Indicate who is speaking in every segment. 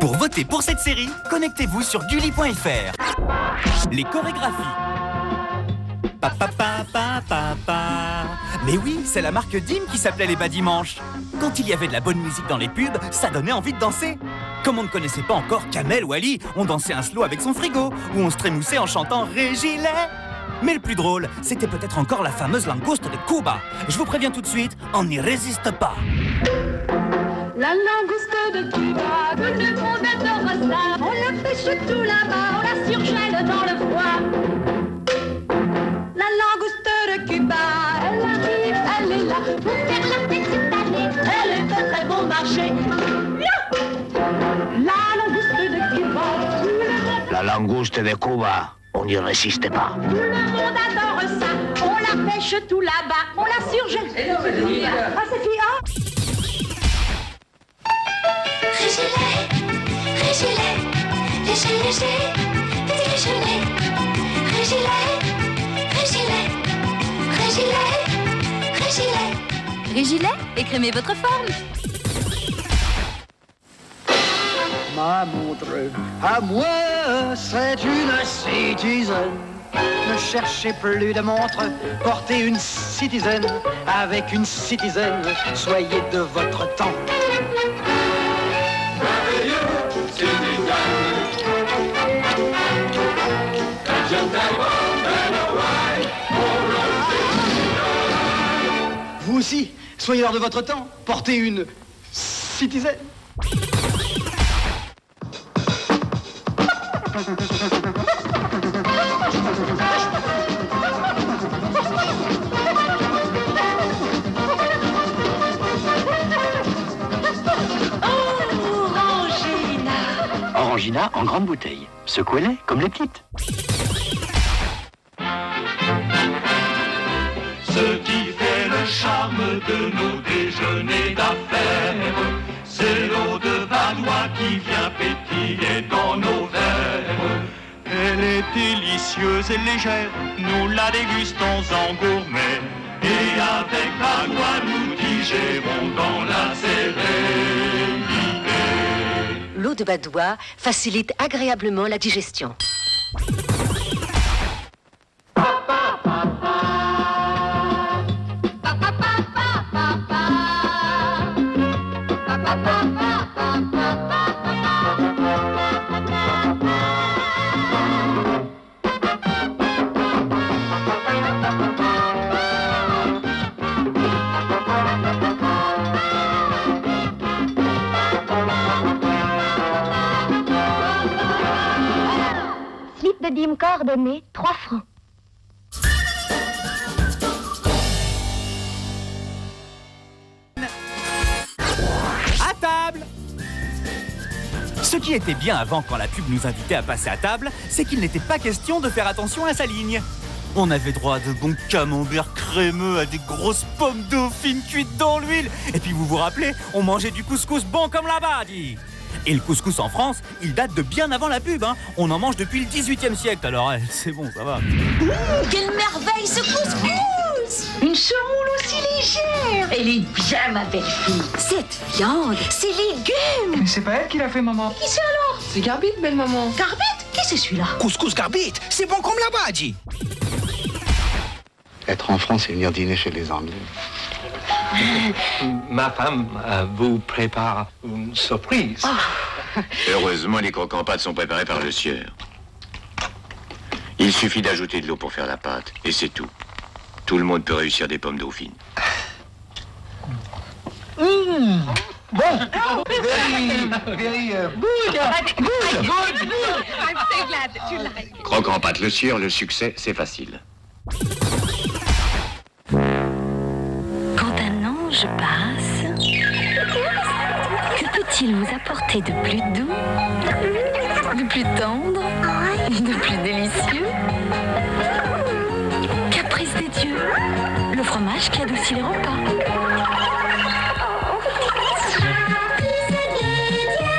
Speaker 1: Pour voter pour cette série, connectez-vous sur gulli.fr. Les chorégraphies. Mais oui, c'est la marque Dim qui s'appelait les Bas Dimanches. Quand il y avait de la bonne musique dans les pubs, ça donnait envie de danser. Comme on ne connaissait pas encore Kamel ou Ali, on dansait un slow avec son frigo, ou on se trémoussait en chantant Régilet. Mais le plus drôle, c'était peut-être encore la fameuse langouste de Cuba. Je vous préviens tout de suite, on n'y résiste pas.
Speaker 2: La langouste de Cuba, tout le monde adore ça. On la pêche tout là-bas, on la surgèle dans le froid. La langouste de Cuba, elle arrive, elle est là. Pour faire la fête cette année, elle est un très bon marché. La langouste de Cuba, tout le monde...
Speaker 3: La langouste de Cuba, on n'y résiste pas.
Speaker 2: Tout le monde adore ça, on la pêche tout là-bas, on la surgèle. Ah, c'est fille, ah.
Speaker 4: Régilet, léger, léger, petit déjeuner. Régilet, écrémez votre forme.
Speaker 5: Ma montre, à moi, c'est une Citizen. Ne cherchez plus de montre, portez une Citizen. Avec une Citizen, soyez de votre temps. Vous aussi, soyez hors de votre temps, portez une Citizen.
Speaker 3: Orangina en grande bouteille. Secouez-les comme les petites.
Speaker 6: Ce qui fait le charme de nos déjeuners d'affaires, c'est l'eau de Valois qui vient pétiller dans nos verres. Elle est délicieuse et légère, nous la dégustons en gourmet. Et avec Valois nous digérons dans la sérénité.
Speaker 7: L'eau de Badois facilite agréablement la digestion.
Speaker 2: Slip de dîme coordonné, 3 francs.
Speaker 1: À table! Ce qui était bien avant quand la pub nous invitait à passer à table, c'est qu'il n'était pas question de faire attention à sa ligne. On avait droit à de bons camemberts crémeux, à des grosses pommes dauphines cuites dans l'huile. Et puis vous vous rappelez, on mangeait du couscous bon comme là-bas, dit. Et le couscous en France, il date de bien avant la pub, hein. On en mange depuis le 18e siècle, alors c'est bon, ça va.
Speaker 4: Quelle merveille ce couscous!
Speaker 2: Une semoule aussi légère.
Speaker 4: Elle est bien, ma belle fille. Cette viande, ces légumes.
Speaker 8: Mais c'est pas elle qui l'a fait, maman.
Speaker 4: Qui c'est alors?
Speaker 8: C'est Garbit, belle maman.
Speaker 4: Garbit? Qui c'est celui-là?
Speaker 3: Couscous Garbit, c'est bon comme là-bas, dit.
Speaker 9: Être en France et venir dîner chez les Anglais.
Speaker 10: Ma femme vous prépare une surprise.
Speaker 11: Heureusement, les croquants-pâtes sont préparés par le sieur. Il suffit d'ajouter de l'eau pour faire la pâte, et c'est tout. Tout le monde peut réussir des pommes dauphines.
Speaker 5: Bon. Very good.
Speaker 4: I'm so glad that you like it.
Speaker 11: Croquants-pâtes, le sieur, le succès, c'est facile.
Speaker 7: Quand un ange passe, que peut-il nous apporter de plus doux, de plus tendre, de plus délicieux? Caprice des dieux, le fromage qui adoucit les repas.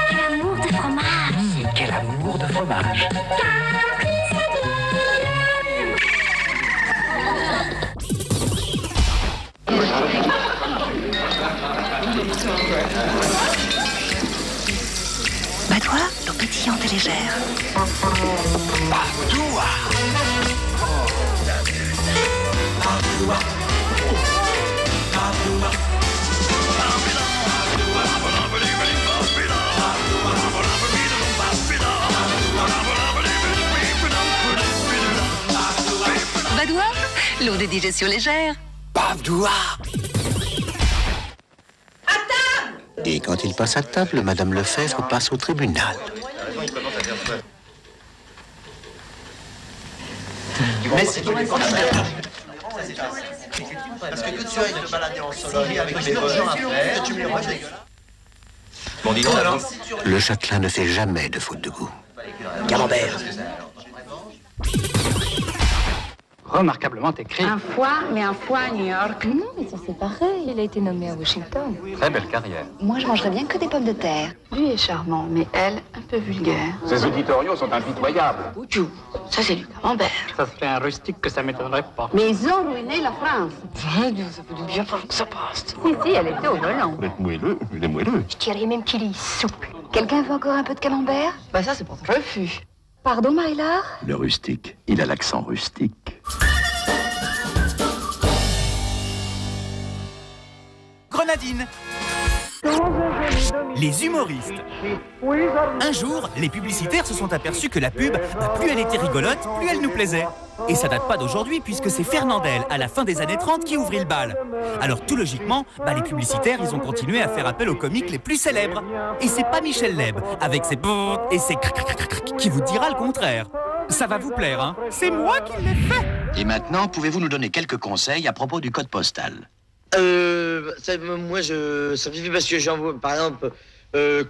Speaker 7: Quel amour de fromage!
Speaker 3: Quel amour de fromage.
Speaker 4: Badois, l'eau pétillante et légère.
Speaker 3: Badois.
Speaker 4: Badois, l'eau de digestion légère.
Speaker 3: Badois. Et quand il passe à table, Madame Lefebvre passe au tribunal.
Speaker 12: Mais c'est tout. Parce que tu ailles te balader en solo avec les gens après, tu me les vois dégueulasses.
Speaker 3: Bon, dis donc, alors. Le châtelain ne fait jamais de faute de goût.
Speaker 12: Camembert.
Speaker 5: Remarquablement écrit.
Speaker 8: Un foie, mais un foie à New York.
Speaker 13: Non, mais ça c'est pareil. Il a été nommé à Washington.
Speaker 5: Très belle carrière.
Speaker 13: Moi, je mangerais bien que des pommes de terre.
Speaker 8: Lui est charmant, mais elle, un peu vulgaire.
Speaker 5: Ces éditoriaux sont impitoyables.
Speaker 8: Oudjou, ça c'est du camembert.
Speaker 5: Ça serait un rustique que ça m'étonnerait pas.
Speaker 8: Mais ils ont ruiné la France. Ça fait du bien pour que ça passe. Si, elle était au volant.
Speaker 3: Il est moelleux.
Speaker 13: Je dirais même qu'il est souple. Quelqu'un veut encore un peu de camembert?
Speaker 8: Bah ça c'est pour ton refus.
Speaker 13: Pardon, Maïla?
Speaker 3: Le rustique. Il a l'accent rustique.
Speaker 1: Grenadine. Les humoristes. Un jour, les publicitaires se sont aperçus que la pub, plus elle était rigolote, plus elle nous plaisait. Et ça date pas d'aujourd'hui puisque c'est Fernandel, à la fin des années 30, qui ouvrit le bal. Alors tout logiquement, les publicitaires, ils ont continué à faire appel aux comiques les plus célèbres. Et c'est pas Michel Leb, avec ses brrr et ses qui vous dira le contraire. Ça va vous plaire, hein? C'est moi qui l'ai fait!
Speaker 3: Et maintenant, pouvez-vous nous donner quelques conseils à propos du code postal?
Speaker 12: Moi, je simplifie parce que j'envoie, par exemple,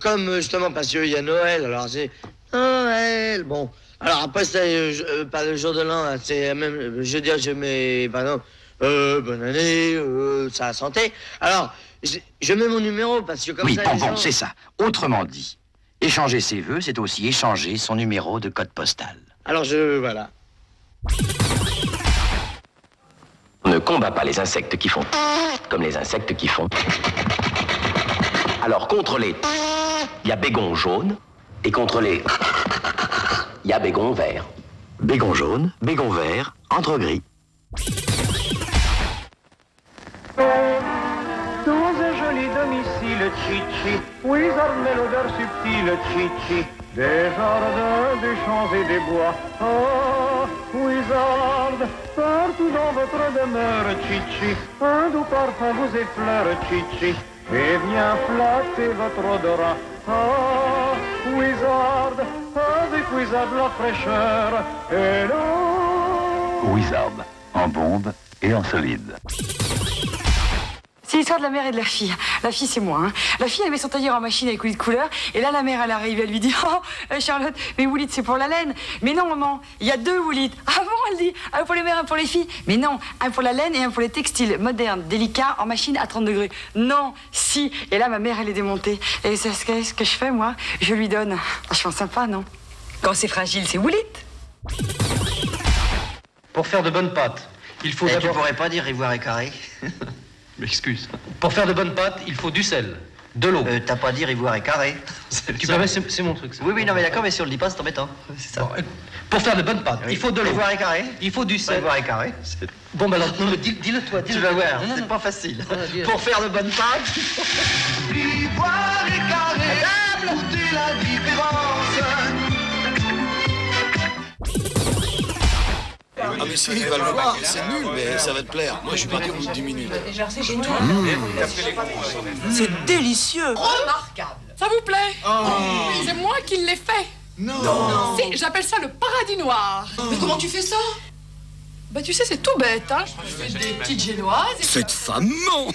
Speaker 12: comme justement parce qu'il y a Noël, alors c'est Noël, bon. Alors après, c'est pas le jour de l'an, c'est même, je veux dire, je mets, par exemple, bonne année, sa santé. Alors, je mets mon numéro parce que comme
Speaker 3: oui,
Speaker 12: ça.
Speaker 3: Oui, bon, c'est ça. Autrement dit, échanger ses vœux, c'est aussi échanger son numéro de code postal.
Speaker 12: Alors, voilà.
Speaker 3: On ne combat pas les insectes qui font comme les insectes qui font. Alors contre les il y a bégon jaune et contre les il y a bégon vert. Bégon jaune, bégon vert, entre gris.
Speaker 6: Dans un joli domicile, Chichi, Wizard met l'odeur subtile, Chichi, des jardins, des champs et des bois. Oh, Wizard, partout dans votre demeure, Chichi, un doux parfum vous effleure, Chichi, et vient flatter votre odorat. Oh, Wizard, avec Wizard la fraîcheur et l'eau.
Speaker 9: Wizard, en bombe et en solide.
Speaker 8: C'est l'histoire de la mère et de la fille. La fille, c'est moi. Hein. La fille, elle met son tailleur en machine avec Willy de couleur. Et là, la mère, elle arrive, elle lui dit: oh, Charlotte, mais Willy, c'est pour la laine. Mais non, maman, il y a 2 Willy. Ah bon, elle dit: un pour les mères, un pour les filles. Mais non, un pour la laine et un pour les textiles modernes, délicats, en machine à 30 degrés. Non, si. Et là, ma mère, elle est démontée. Et c'est ce que je fais, moi. Je lui donne. Vachement sympa, non? Quand c'est fragile, c'est Willy.
Speaker 10: Pour faire de bonnes pâtes, il faut d'abord...
Speaker 12: Tu pourrais pas dire ivoire et carré?
Speaker 10: M'excuse. Pour faire de bonnes pâtes, il faut du sel, de l'eau.
Speaker 12: T'as pas à dire ivoire et carré?
Speaker 10: Tu permets, c'est mon truc. Ça.
Speaker 12: Oui, non, mais d'accord, mais si on le dit pas, c'est embêtant. C'est ça.
Speaker 10: Bon, pour faire de bonnes pâtes, il faut de l'eau.
Speaker 12: Ivoire et carré?
Speaker 10: Il faut du sel.
Speaker 12: Ivoire et carré?
Speaker 10: Bon, ben alors, dis-le toi.
Speaker 12: Tu vas voir, c'est pas facile. Pour faire de bonnes pâtes... Ivoire et carré, écoutez la différence.
Speaker 14: Ah mais si, il va le voir, c'est nul, mais ça va te plaire. Moi, je suis parti au bout de 10 minutes.
Speaker 15: C'est délicieux.
Speaker 16: Remarquable. Ça vous plaît? C'est moi qui l'ai fait.
Speaker 14: Non.
Speaker 16: Si, j'appelle ça le paradis noir. Mais comment tu fais ça? Bah tu sais, c'est tout bête, hein. Je fais des petites génoises et...
Speaker 14: Cette femme, non.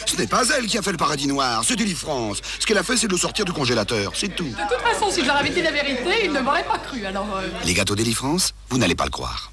Speaker 14: Ce n'est pas elle qui a fait le paradis noir, c'est Deli-France. Ce qu'elle a fait, c'est de le sortir du congélateur, c'est tout.
Speaker 16: De toute façon, si je leur avais dit la vérité, ils ne m'auraient pas cru, alors...
Speaker 14: Les gâteaux Deli-France, vous n'allez pas le croire.